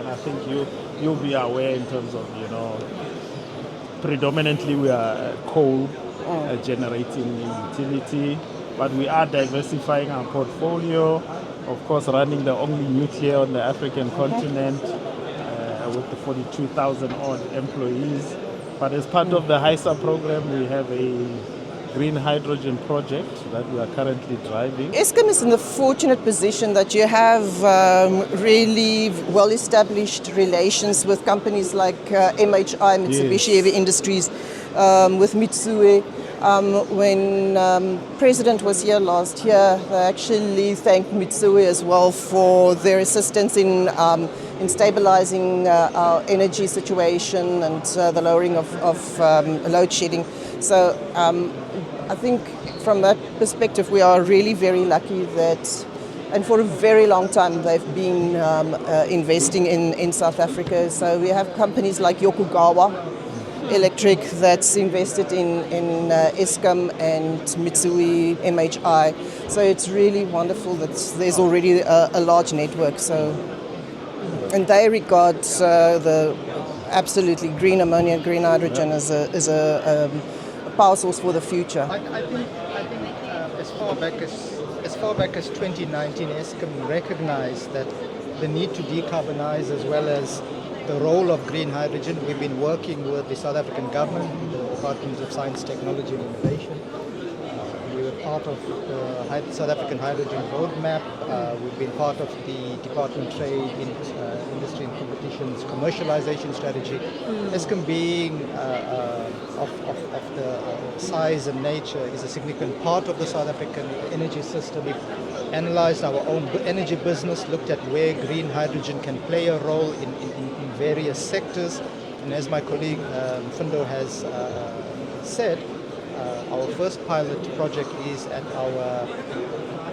I think you'll be aware in terms of, predominantly we are coal generating utility, but we are diversifying our portfolio, of course running the only nuclear on the African continent with the 42,000 odd employees. But as part of the HICA program, we have a green hydrogen project that we are currently driving. Eskom is in the fortunate position that you have really well-established relations with companies like MHI, Mitsubishi Heavy Industries, with Mitsui. When President was here last year, they actually thanked Mitsui as well for their assistance in stabilizing our energy situation and the lowering of load shedding. So I think from that perspective, we are really very lucky that, and for a very long time, they've been investing in South Africa. So we have companies like Yokogawa Electric that's invested in Eskom and Mitsui, MHI. So it's really wonderful that there's already a large network. So, and they regard the absolutely green ammonia, green hydrogen as a power source for the future. I think as far back as 2019, Eskom recognized that the need to decarbonize as well as the role of green hydrogen. We've been working with the South African government, the Department of Science, Technology and Innovation. We were part of the South African Hydrogen Roadmap. We've been part of the Department of Trade, Industry and Competition's commercialization strategy. Eskom being of the size and nature is a significant part of the South African energy system. We've analyzed our own energy business, looked at where green hydrogen can play a role in various sectors, and as my colleague Fundo has said, our first pilot project is at our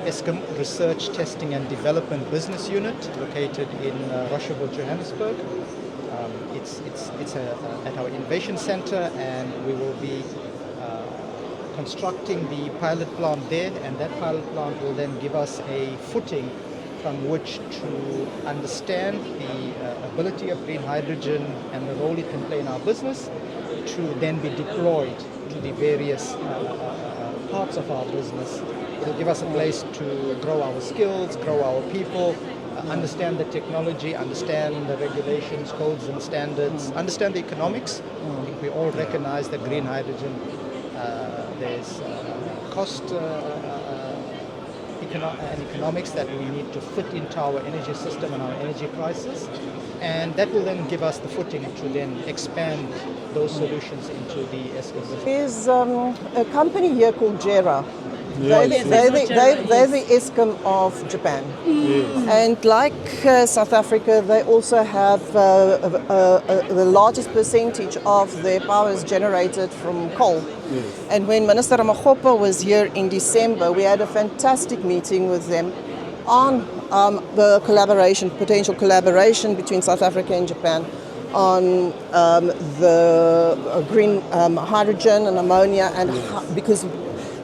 Eskom Research, Testing and Development Business Unit located in Rocheville, Johannesburg. It's at our Innovation Center, and we will be constructing the pilot plant there, and that pilot plant will then give us a footing from which to understand the ability of green hydrogen and the role it can play in our business, to then be deployed to the various parts of our business. It will give us a place to grow our skills, grow our people, understand the technology, understand the regulations, codes and standards, understand the economics. I think we all recognize that green hydrogen, there's cost and economics that we need to fit into our energy system and our energy prices, and that will then give us the footing to then expand those solutions into the Eskom business. There's a company here called JERA. Yes, They're the Eskom of Japan. Yes. And like South Africa, they also have the largest percentage of their power is generated from coal. Yes. And when Minister Ramaphosa was here in December, we had a fantastic meeting with them on the potential collaboration between South Africa and Japan on the green hydrogen and ammonia, and because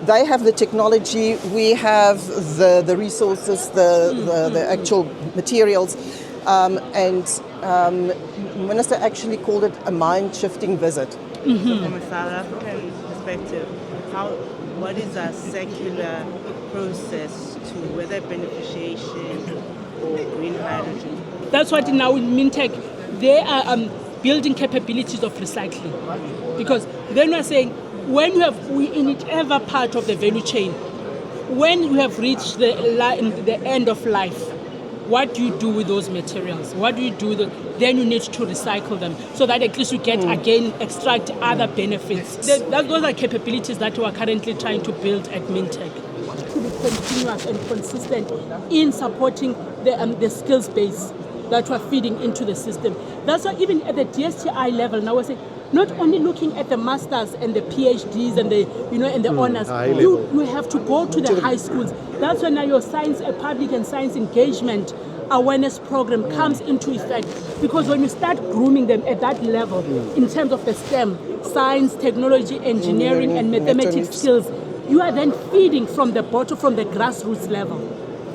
they have the technology, we have the resources, the actual materials, and Minister actually called it a mind-shifting visit. So from a South African perspective, what is a circular process to whether beneficiation or green hydrogen? That's what now in Mintech, they are building capabilities of recycling. Because then we're saying, when we in whichever part of the value chain, when you have reached the end of life, what do you do with those materials? What do you do? Then you need to recycle them so that at least you get, again, extract other benefits. Those are capabilities that we are currently trying to build at Mintech, to be continuous and consistent in supporting the skills base that we're feeding into the system. That's why even at the DSTI level, now we're saying, not only looking at the masters and the PhDs and the and the honors, you have to go to the high schools. That's when now your public and science engagement awareness program comes into effect. Because when you start grooming them at that level, in terms of the STEM, science, technology, engineering, and mathematics skills, you are then feeding from the bottom, from the grassroots level.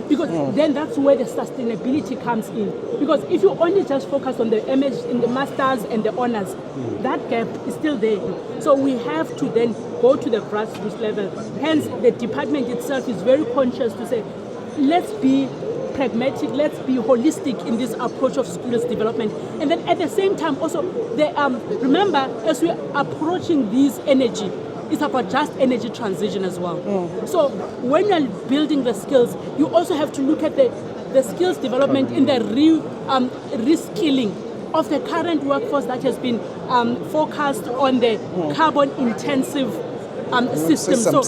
because then that's where the sustainability comes in. Because if you only just focus on the image in the masters and the honors, that gap is still there. So we have to then go to the grassroots level. Hence, the department itself is very conscious to say, let's be pragmatic, let's be holistic in this approach of skills development. And then at the same time also, remember, as we're approaching this energy, it's about just energy transition as well. So when you're building the skills, you also have to look at the skills development in the reskilling of the current workforce that has been focused on the carbon intensive system. So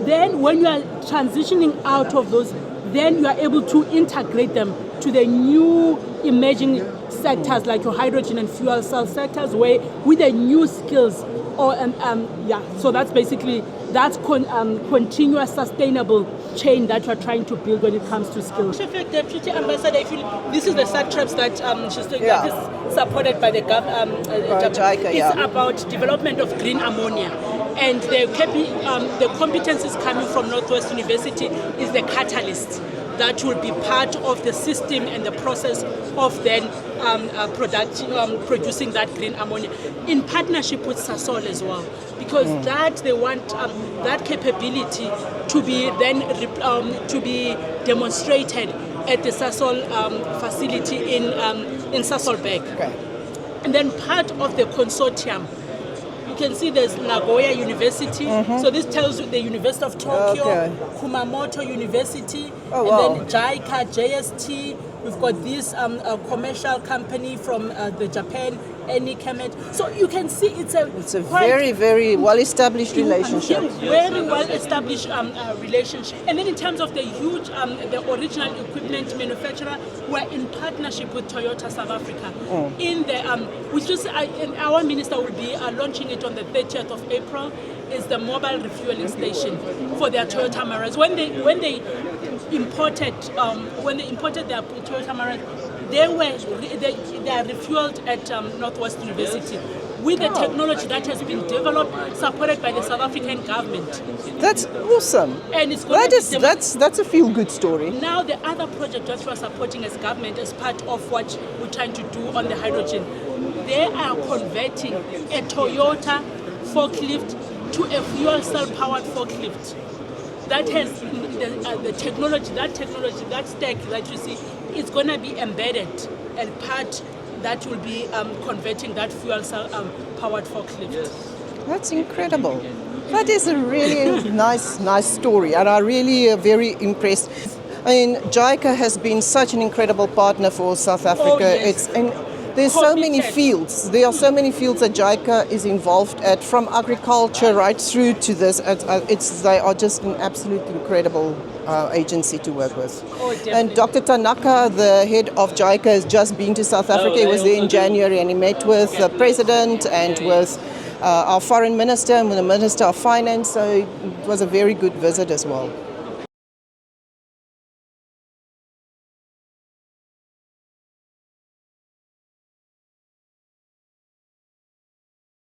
then when you are transitioning out of those, then you are able to integrate them to the new emerging sectors like your hydrogen and fuel cell sectors, where with the new skills. So that's basically continuous sustainable chain that you're trying to build when it comes to skills. Deputy Ambassador, this is the SATRAPs that she's doing, that is supported by the government. It's about development of green ammonia. And the competencies coming from Northwest University is the catalyst that will be part of the system and the process of then producing that green ammonia in partnership with Sasol as well, because that they want that capability to be then to be demonstrated at the Sasol facility in Sasolburg. Okay. And then part of the consortium, you can see there's Nagoya University. So this tells you the University of Tokyo, Kumamoto University, then JICA, JST. We've got this commercial company from the Japan, Enikemet. So you can see it's a very, very well-established relationship. Very well-established relationship. And then in terms of the huge, the original equipment manufacturer, we're in partnership with Toyota South Africa. In the, which is, our minister will be launching it on the 30th of April, is the mobile refueling station for their Toyota Mirai. When they imported their Toyota Mirai, they are refueled at Northwest University with the technology that has been developed, supported by the South African government. That's awesome. And it's that's a feel-good story. Now the other project that we are supporting as government, as part of what we're trying to do on the hydrogen, they are converting a Toyota forklift to a fuel cell powered forklift that has the technology, that stack that you see, it's going to be embedded and part that will be converting that fuel cell powered forklift. Yes. That's incredible. That is a really nice story, and I'm really very impressed. I mean, JICA has been such an incredible partner for South Africa. There's so many fields. There are so many fields that JICA is involved at, from agriculture right through to this. They are just an absolutely incredible agency to work with. And Dr. Tanaka, the head of JICA, has just been to South Africa. He was there in January, and he met with the president and with our foreign minister and with the minister of finance. So it was a very good visit as well.